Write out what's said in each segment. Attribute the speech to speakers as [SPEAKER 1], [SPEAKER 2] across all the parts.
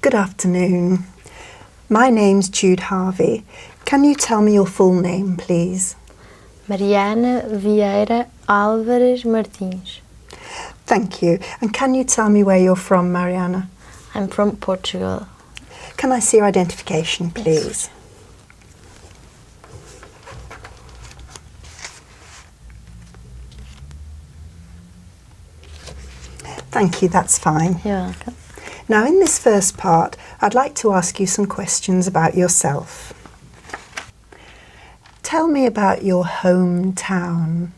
[SPEAKER 1] Good afternoon. My name's Jude Harvey. Can you tell me your full name, please?
[SPEAKER 2] Mariana Vieira Álvares Martins.
[SPEAKER 1] Thank you. And can you tell me where you're from, Mariana?
[SPEAKER 2] I'm from Portugal.
[SPEAKER 1] Can I see your identification, please?
[SPEAKER 2] Yes.
[SPEAKER 1] Thank you, that's fine.
[SPEAKER 2] You're welcome.
[SPEAKER 1] Now, in this first part, I'd like to ask you some questions about yourself. Tell me about your hometown.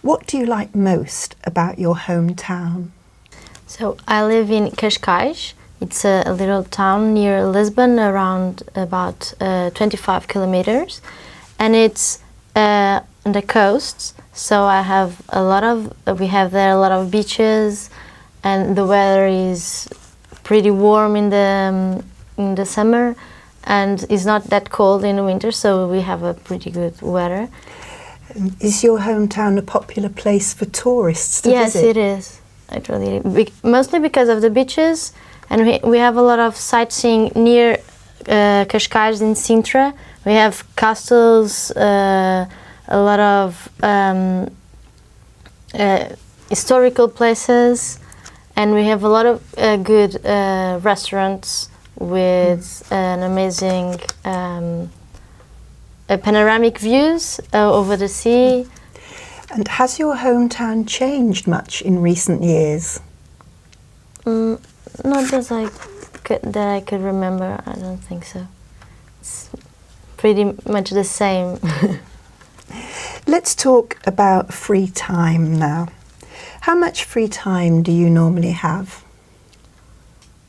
[SPEAKER 1] What do you like most about your hometown?
[SPEAKER 2] So I live in Cascais. It's a little town near Lisbon, around about 25 kilometers, and it's on the coast. So we have there a lot of beaches, and the weather is pretty warm in the summer, and it's not that cold in the winter. So we have a pretty good weather.
[SPEAKER 1] Is your hometown a popular place for tourists to
[SPEAKER 2] Yes,
[SPEAKER 1] visit?
[SPEAKER 2] it is. Actually, mostly because of the beaches, and we have a lot of sightseeing near Cascais in Sintra. We have castles, a lot of historical places, and we have a lot of good restaurants with an amazing panoramic views over the sea.
[SPEAKER 1] And has your hometown changed much in recent years?
[SPEAKER 2] Not as that I could remember. I don't think so. It's pretty much the same.
[SPEAKER 1] Let's talk about free time now. How much free time do you normally have?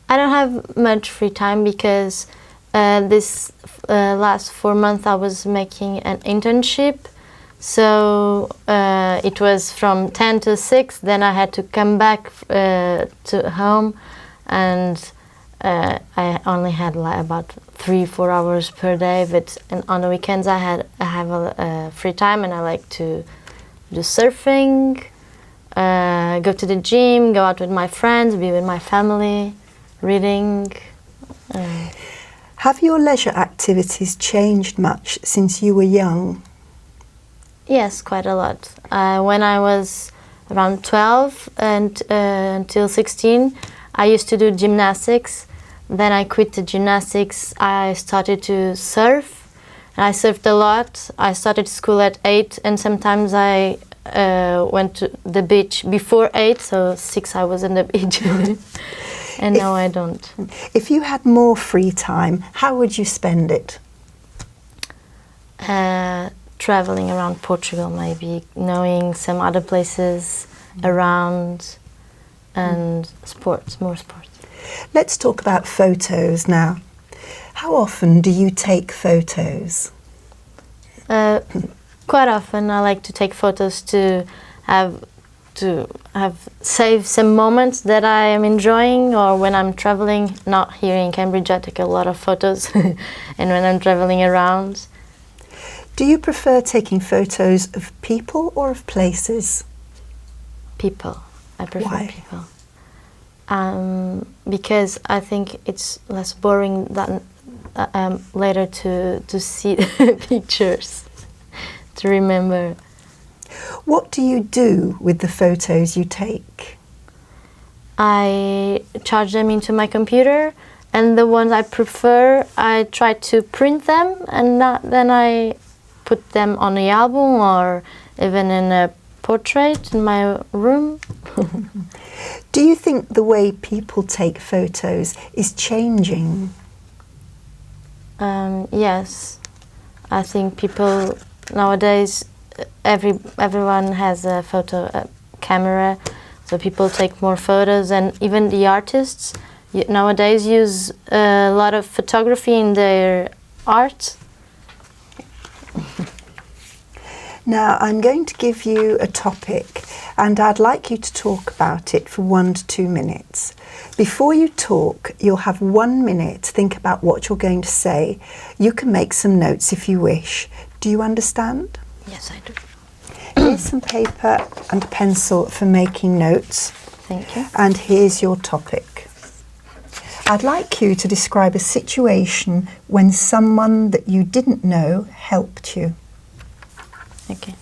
[SPEAKER 2] I don't have much free time because this last 4 months I was making an internship. So it was from 10 to 6, then I had to come back to home, and I only had about 3-4 hours per day, but on the weekends I have a free time, and I like to do surfing, go to the gym, go out with my friends, be with my family, reading.
[SPEAKER 1] Have your leisure activities changed much since you were young?
[SPEAKER 2] Yes, quite a lot. When I was around 12 and until 16, I used to do gymnastics. Then I quit the gymnastics. I started to surf. I surfed a lot. I started school at 8, and sometimes I went to the beach before 8, so 6 I was in the beach. And now I don't.
[SPEAKER 1] If you had more free time, how would you spend it?
[SPEAKER 2] Traveling around Portugal, maybe knowing some other places around, and more sports.
[SPEAKER 1] Let's talk about photos now. How often do you take photos?
[SPEAKER 2] Quite often. I like to take photos to save some moments that I am enjoying, or when I'm traveling. Not here in Cambridge, I take a lot of photos, and when I'm traveling around.
[SPEAKER 1] Do you prefer taking photos of people or of places?
[SPEAKER 2] People. I prefer
[SPEAKER 1] Why?
[SPEAKER 2] people. Because I think it's less boring than later to see pictures, to remember.
[SPEAKER 1] What do you do with the photos you take?
[SPEAKER 2] I charge them into my computer, and the ones I prefer, I try to print them, and then I put them on the album or even in a portrait in my room.
[SPEAKER 1] Do you think the way people take photos is changing?
[SPEAKER 2] Yes, I think people nowadays, everyone has a photo camera, so people take more photos, and even the artists nowadays use a lot of photography in their art.
[SPEAKER 1] Now, I'm going to give you a topic, and I'd like you to talk about it for 1 to 2 minutes. Before you talk, you'll have 1 minute to think about what you're going to say. You can make some notes if you wish. Do you understand?
[SPEAKER 2] Yes, I do.
[SPEAKER 1] Here's some paper and pencil for making notes.
[SPEAKER 2] Thank you.
[SPEAKER 1] And here's your topic. I'd like you to describe a situation when someone that you didn't know helped you.
[SPEAKER 2] Okay.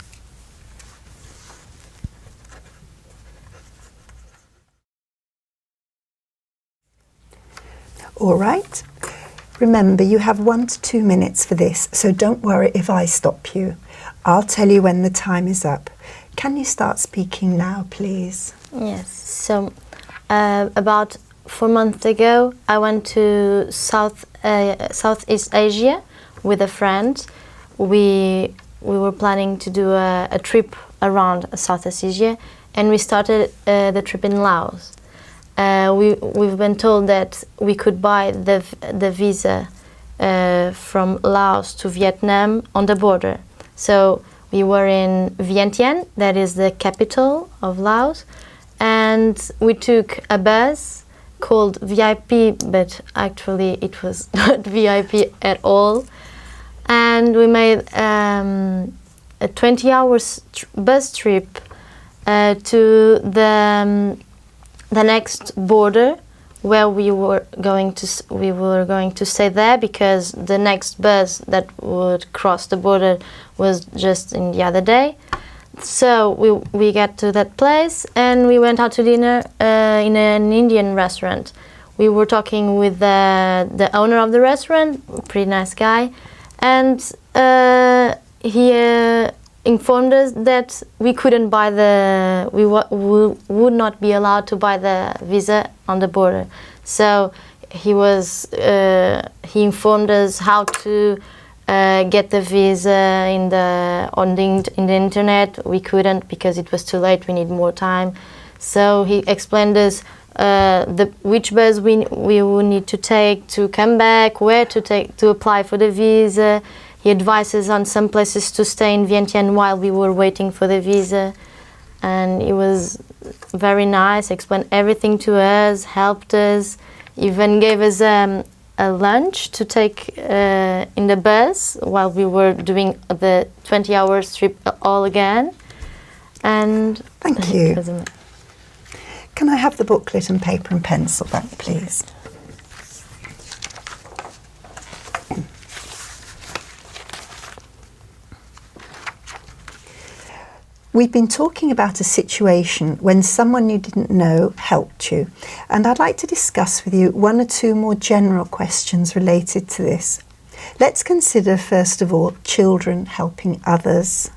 [SPEAKER 1] All right. Remember, you have 1 to 2 minutes for this, so don't worry if I stop you. I'll tell you when the time is up. Can you start speaking now, please?
[SPEAKER 2] Yes. So, about 4 months ago, I went to Southeast Asia with a friend. We were planning to do a trip around Southeast Asia, and we started the trip in Laos. We've been told that we could buy the visa from Laos to Vietnam on the border. So we were in Vientiane, that is the capital of Laos, and we took a bus called VIP, but actually it was not VIP at all. And we made a 20 hours bus trip to the next border, where we were going to stay there, because the next bus that would cross the border was just in the other day. So we got to that place and we went out to dinner in an Indian restaurant. We were talking with the owner of the restaurant, pretty nice guy, and he informed us that we couldn't buy we would not be allowed to buy the visa on the border. So he informed us how to get the visa in the internet. We couldn't because it was too late. We need more time. So he explained us which bus we would need to take to come back, where to take to apply for the visa. He advised us on some places to stay in Vientiane while we were waiting for the visa, and it was very nice. Explained everything to us, helped us, even gave us a lunch to take in the bus while we were doing the 20 hours trip all again. And
[SPEAKER 1] thank you. Can I have the booklet and paper and pencil back, please? We've been talking about a situation when someone you didn't know helped you, and I'd like to discuss with you 1 or 2 more general questions related to this. Let's consider, first of all, children helping others.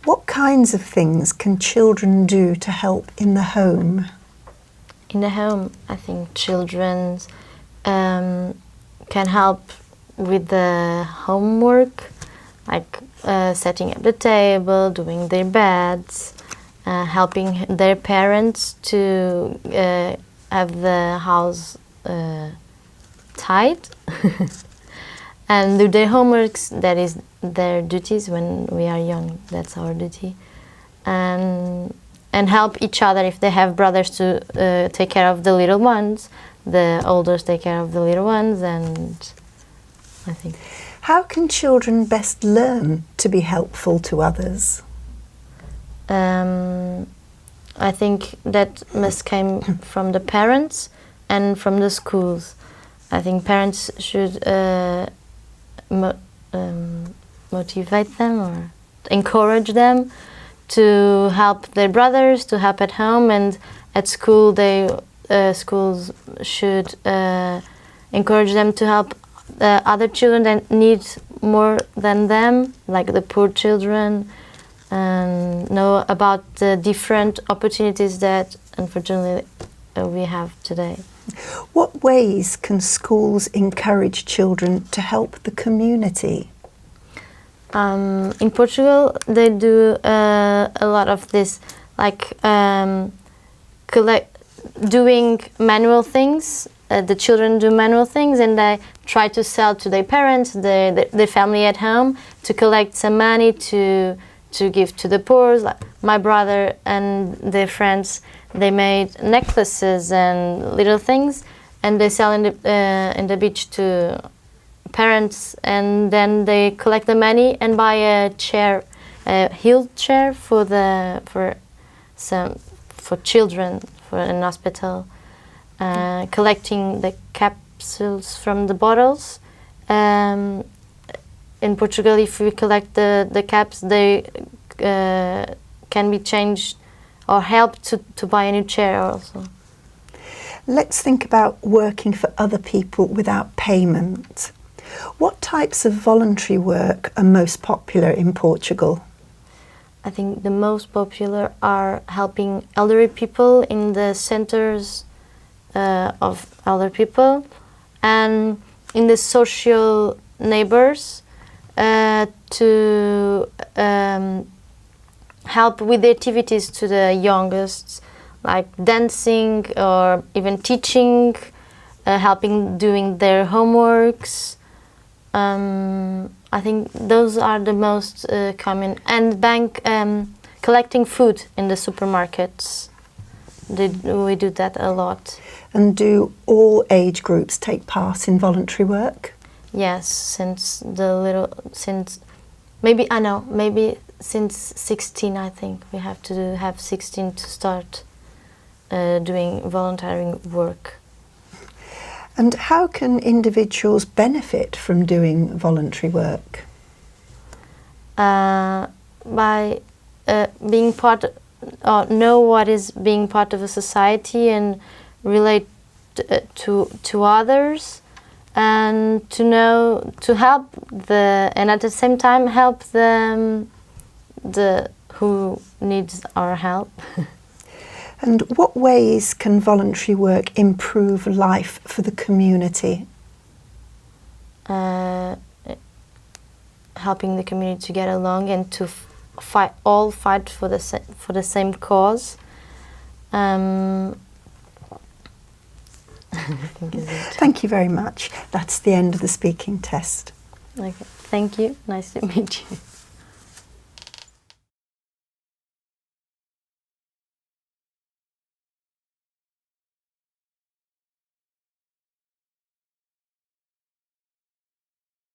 [SPEAKER 1] What kinds of things can children do to help in the home?
[SPEAKER 2] In the home, I think children can help with the homework, like setting up the table, doing their beds, helping their parents to have the house tight and do their homeworks. That is their duties when we are young. That's our duty. And help each other if they have brothers to take care of the little ones. The elders take care of the little ones, and I think.
[SPEAKER 1] How can children best learn to be helpful to others?
[SPEAKER 2] I think that must come from the parents and from the schools. I think parents should motivate them or encourage them to help their brothers, to help at home, and at school schools should encourage them to help other children that need more than them, like the poor children, and know about the different opportunities that unfortunately we have today.
[SPEAKER 1] What ways can schools encourage children to help the community?
[SPEAKER 2] In Portugal, they do a lot of this, like doing manual things. The children do manual things, and they try to sell to their parents, their family at home, to collect some money to give to the poor. Like my brother and their friends, they made necklaces and little things, and they sell in the beach to parents, and then they collect the money and buy a chair, a wheelchair for children for an hospital. collecting the capsules from the bottles. In Portugal, if we collect the caps, they can be changed or help to buy a new chair also.
[SPEAKER 1] Let's think about working for other people without payment. What types of voluntary work are most popular in Portugal?
[SPEAKER 2] I think the most popular are helping elderly people in the centers of elder people, and in the social neighbors to help with the activities to the youngest, like dancing or even teaching, helping doing their homeworks. I think those are the most common. And collecting food in the supermarkets. We do that a lot.
[SPEAKER 1] And do all age groups take part in voluntary work?
[SPEAKER 2] Yes, since since 16, I think we have to have 16 to start doing voluntary work.
[SPEAKER 1] And how can individuals benefit from doing voluntary work?
[SPEAKER 2] By being part, know what is being part of a society and relate to others, and to help and at the same time help them who needs our help.
[SPEAKER 1] And what ways can voluntary work improve life for the community?
[SPEAKER 2] Helping the community to get along and to fight for the same cause. I think is it.
[SPEAKER 1] Thank you very much. That's the end of the speaking test.
[SPEAKER 2] Okay. Thank you. Nice to meet you.